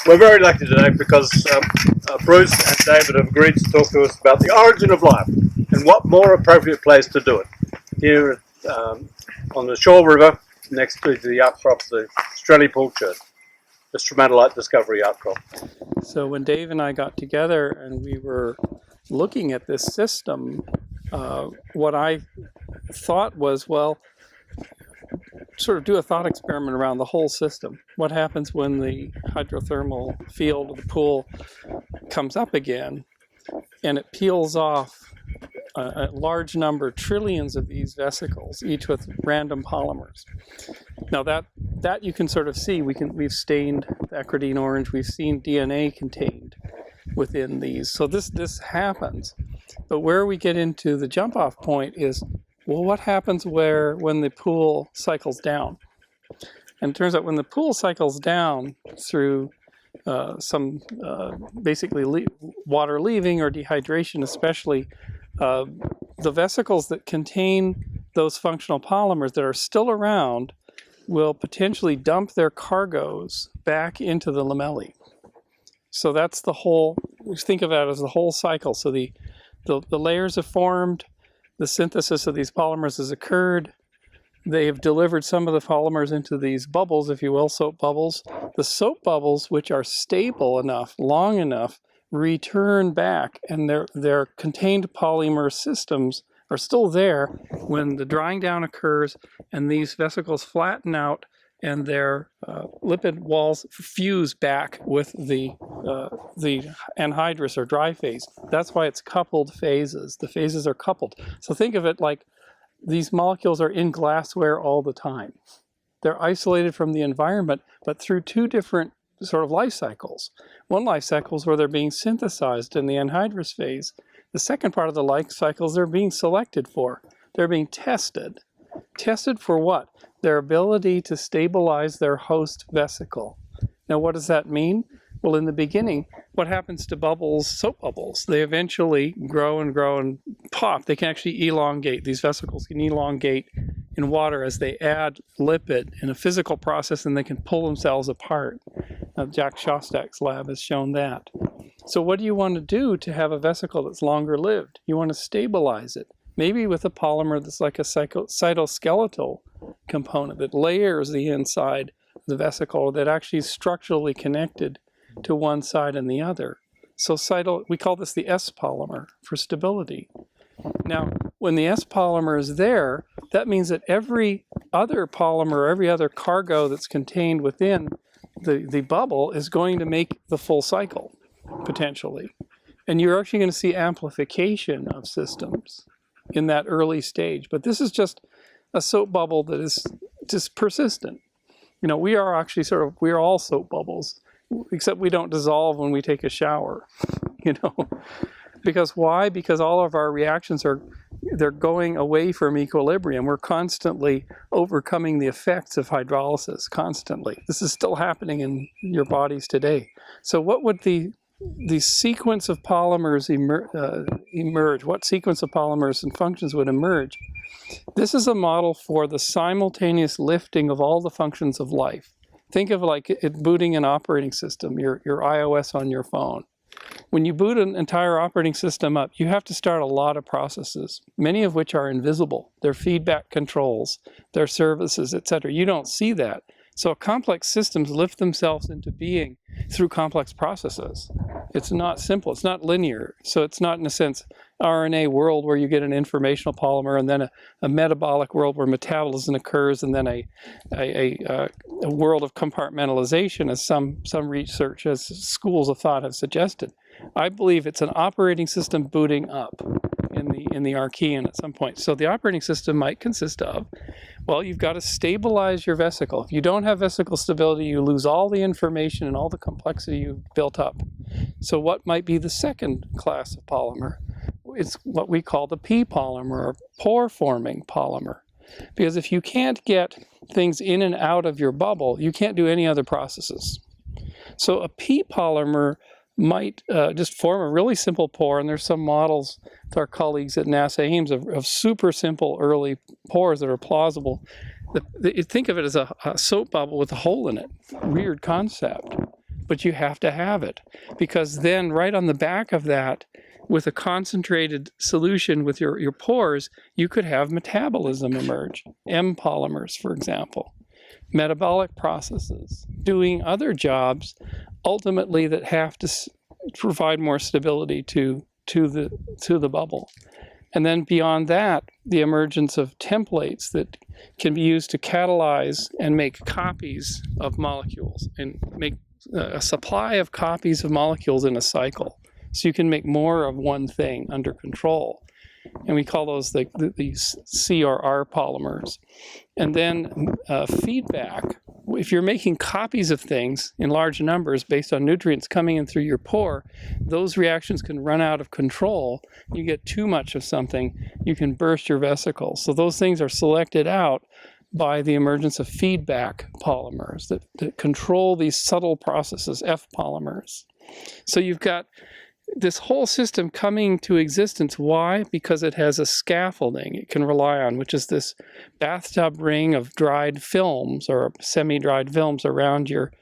We're very lucky today because Bruce and David have agreed to talk to us about the origin of life, and what more appropriate place to do it here on the Shaw River next to the outcrop of the Strelley Pool Church, the stromatolite discovery outcrop. So when Dave and I got together and we were looking at this system, what I thought was, well, sort of do a thought experiment around the whole system. What happens when the hydrothermal field of the pool comes up again and it peels off a large number, trillions of these vesicles, each with random polymers. Now that you can sort of see, we've stained the ecridine orange, we've seen DNA contained within these. So this happens. But where we get into the jump off point is, well, what happens when the pool cycles down? And it turns out when the pool cycles down through some basically water leaving or dehydration especially, the vesicles that contain those functional polymers that are still around will potentially dump their cargoes back into the lamellae. So that's the whole, think of that as the whole cycle. So the layers have formed, the synthesis of these polymers has occurred, they have delivered some of the polymers into these bubbles, if you will, soap bubbles. The soap bubbles, which are stable enough, long enough, return back, and their contained polymer systems are still there when the drying down occurs and these vesicles flatten out and their lipid walls fuse back with the anhydrous or dry phase. That's why it's coupled phases. The phases are coupled. So think of it like these molecules are in glassware all the time. They're isolated from the environment, but through two different sort of life cycles. One life cycle is where they're being synthesized in the anhydrous phase. The second part of the life cycle is they're being selected for. They're being tested. Tested for what? Their ability to stabilize their host vesicle. Now, what does that mean? Well, in the beginning, what happens to bubbles, soap bubbles? They eventually grow and grow and pop. They can actually elongate. These vesicles can elongate in water as they add lipid in a physical process, and they can pull themselves apart. Jack Shostak's lab has shown that. So what do you want to do to have a vesicle that's longer lived? You want to stabilize it. Maybe with a polymer that's like a cytoskeletal component that layers the inside of the vesicle that actually is structurally connected to one side and the other. So we call this the S polymer for stability. Now, when the S polymer is there, that means that every other polymer, every other cargo that's contained within the bubble is going to make the full cycle, potentially. And you're actually going to see amplification of systems in that early stage. But this is just a soap bubble that is just persistent. You know, we are actually we're all soap bubbles, except we don't dissolve when we take a shower, you know. Because why? Because all of our reactions they're going away from equilibrium. We're constantly overcoming the effects of hydrolysis, constantly. This is still happening in your bodies today. So what would the sequence of polymers emerge? What sequence of polymers and functions would emerge? This is a model for the simultaneous lifting of all the functions of life. Think of like it booting an operating system, your iOS on your phone. When you boot an entire operating system up, you have to start a lot of processes, many of which are invisible. They're feedback controls, they're services, etc. You don't see that. So complex systems lift themselves into being through complex processes. It's not simple, it's not linear. So it's not, in a sense, RNA world where you get an informational polymer and then a metabolic world where metabolism occurs, and then a world of compartmentalization, as some research, as schools of thought have suggested. I believe it's an operating system booting up in the Archean at some point. So the operating system might consist of, well, you've got to stabilize your vesicle. If you don't have vesicle stability, you lose all the information and all the complexity you've built up. So what might be the second class of polymer? It's what we call the P polymer, or pore-forming polymer. Because if you can't get things in and out of your bubble, you can't do any other processes. So a P polymer might just form a really simple pore, and there's some models with our colleagues at NASA Ames of super simple early pores that are plausible. Think of it as a soap bubble with a hole in it. Weird concept. but you have to have it, because then right on the back of that, with a concentrated solution with your pores, you could have metabolism emerge, M polymers, for example, metabolic processes, doing other jobs ultimately that have to provide more stability to the bubble. And then beyond that, the emergence of templates that can be used to catalyze and make copies of molecules and make a supply of copies of molecules in a cycle. So you can make more of one thing under control. And we call those the CRR polymers. And then feedback. If you're making copies of things in large numbers based on nutrients coming in through your pore, those reactions can run out of control. You get too much of something, you can burst your vesicles. So those things are selected out by the emergence of feedback polymers that control these subtle processes, F polymers. So you've got this whole system coming to existence. Why? Because it has a scaffolding it can rely on, which is this bathtub ring of dried films or semi-dried films around your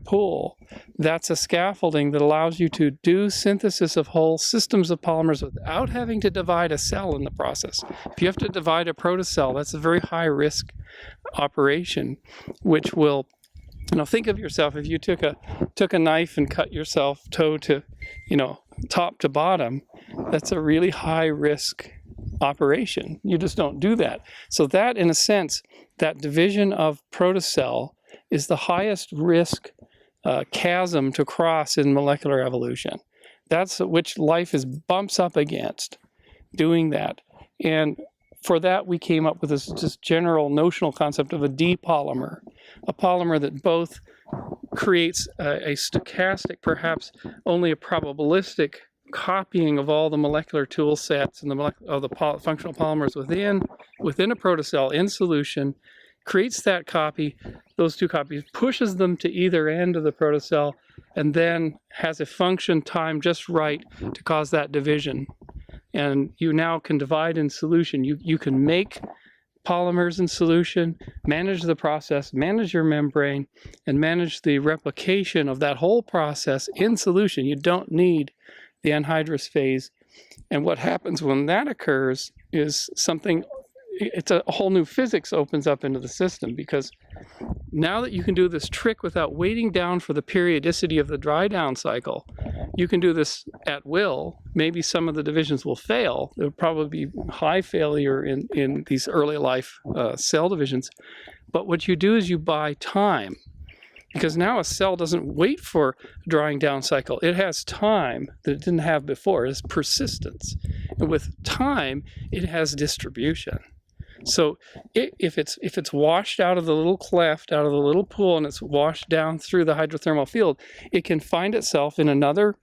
pool. That's a scaffolding that allows you to do synthesis of whole systems of polymers without having to divide a cell in the process. If you have to divide a protocell, that's a very high risk operation, which will, think of yourself, if you took a knife and cut yourself toe to, top to bottom, that's a really high risk operation. You just don't do that. So that, in a sense, that division of protocell is the highest risk chasm to cross in molecular evolution. That's which life bumps up against doing that. And for that, we came up with this just general notional concept of a D-polymer, a polymer that both creates a stochastic, perhaps only a probabilistic copying of all the molecular tool sets and the functional polymers within a protocell in solution, creates that copy, those two copies, pushes them to either end of the protocell, and then has a function time just right to cause that division. And you now can divide in solution. You can make polymers in solution, manage the process, manage your membrane, and manage the replication of that whole process in solution. You don't need the anhydrous phase. And what happens when that occurs is it's a whole new physics opens up into the system, because now that you can do this trick without waiting down for the periodicity of the dry down cycle, you can do this at will. Maybe some of the divisions will fail. There will probably be high failure in these early life cell divisions. But what you do is you buy time, because now a cell doesn't wait for a drying down cycle. It has time that it didn't have before. It has persistence. And with time, it has distribution. So if it's washed out of the little cleft, out of the little pool, and it's washed down through the hydrothermal field, it can find itself in another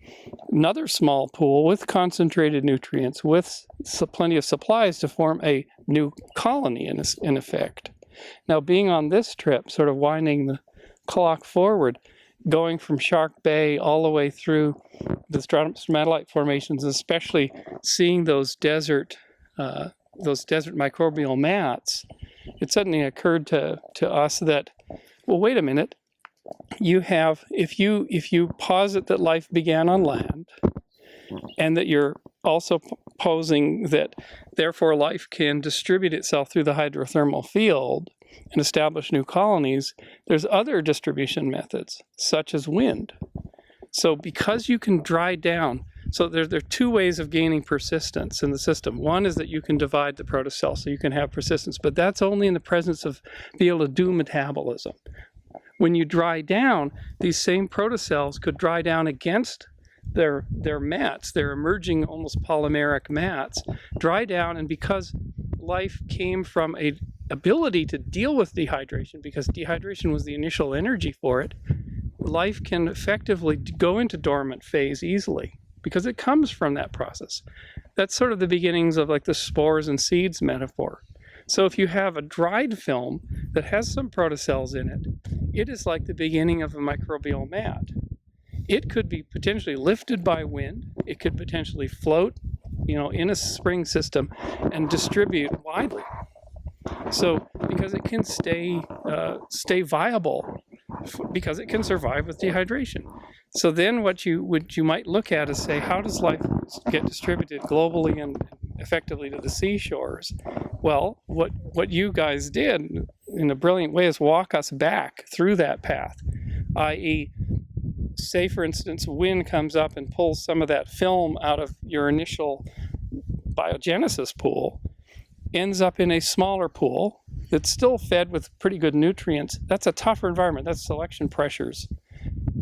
small pool with concentrated nutrients, with plenty of supplies to form a new colony in effect. Now, being on this trip, sort of winding the clock forward, going from Shark Bay all the way through the stromatolite formations, especially seeing those desert microbial mats, it suddenly occurred to us that, well, wait a minute, if you posit that life began on land, and that you're also posing that therefore life can distribute itself through the hydrothermal field and establish new colonies, there's other distribution methods, such as wind. So because you can dry down, so there are two ways of gaining persistence in the system. One is that you can divide the protocell, so you can have persistence, but that's only in the presence of being able to do metabolism. When you dry down, these same protocells could dry down against their mats, their emerging almost polymeric mats, dry down, and because life came from a ability to deal with dehydration, because dehydration was the initial energy for it, life can effectively go into dormant phase easily, because it comes from that process. That's sort of the beginnings of like the spores and seeds metaphor. So if you have a dried film that has some protocells in it, it is like the beginning of a microbial mat. It could be potentially lifted by wind. It could potentially float, in a spring system and distribute widely. So because it can stay viable because it can survive with dehydration. So then what you might look at is say, how does life get distributed globally and effectively to the seashores? Well, what you guys did in a brilliant way is walk us back through that path, i.e., say, for instance, wind comes up and pulls some of that film out of your initial biogenesis pool, ends up in a smaller pool that's still fed with pretty good nutrients. That's a tougher environment. That's selection pressures.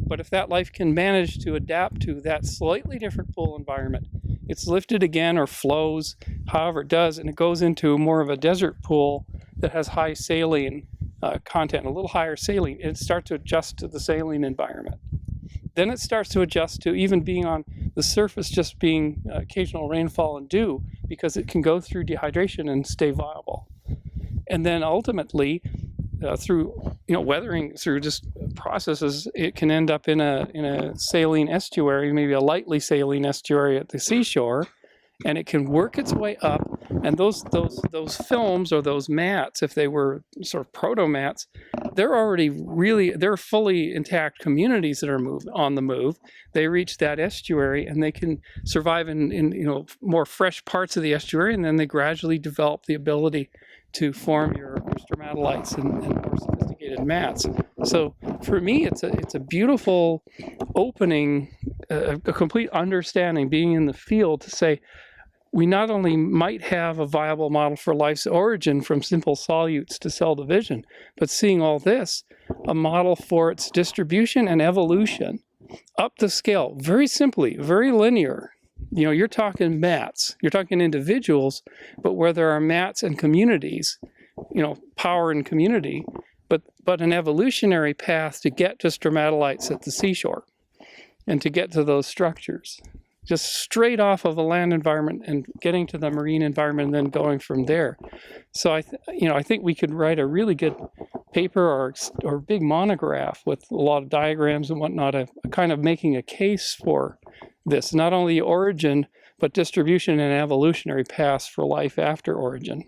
But if that life can manage to adapt to that slightly different pool environment, it's lifted again or flows, however it does, and it goes into more of a desert pool that has high saline content, a little higher saline, and it starts to adjust to the saline environment. Then it starts to adjust to even being on the surface, just being occasional rainfall and dew, because it can go through dehydration and stay viable. And then ultimately, through weathering through just processes, it can end up in a saline estuary, maybe a lightly saline estuary at the seashore, and it can work its way up. And those films or those mats, if they were sort of proto mats, they're fully intact communities that are on the move. They reach that estuary and they can survive in more fresh parts of the estuary, and then they gradually develop the ability to form your stromatolites and more sophisticated mats. So for me, it's a beautiful opening, a complete understanding, being in the field, to say we not only might have a viable model for life's origin from simple solutes to cell division, but seeing all this, a model for its distribution and evolution up the scale, very simply, very linear. You're talking mats, you're talking individuals, but where there are mats and communities, power and community, but an evolutionary path to get to stromatolites at the seashore and to get to those structures, just straight off of a land environment and getting to the marine environment and then going from there. So I think we could write a really good paper or big monograph with a lot of diagrams and whatnot, kind of making a case for this, not only origin, but distribution and evolutionary paths for life after origin.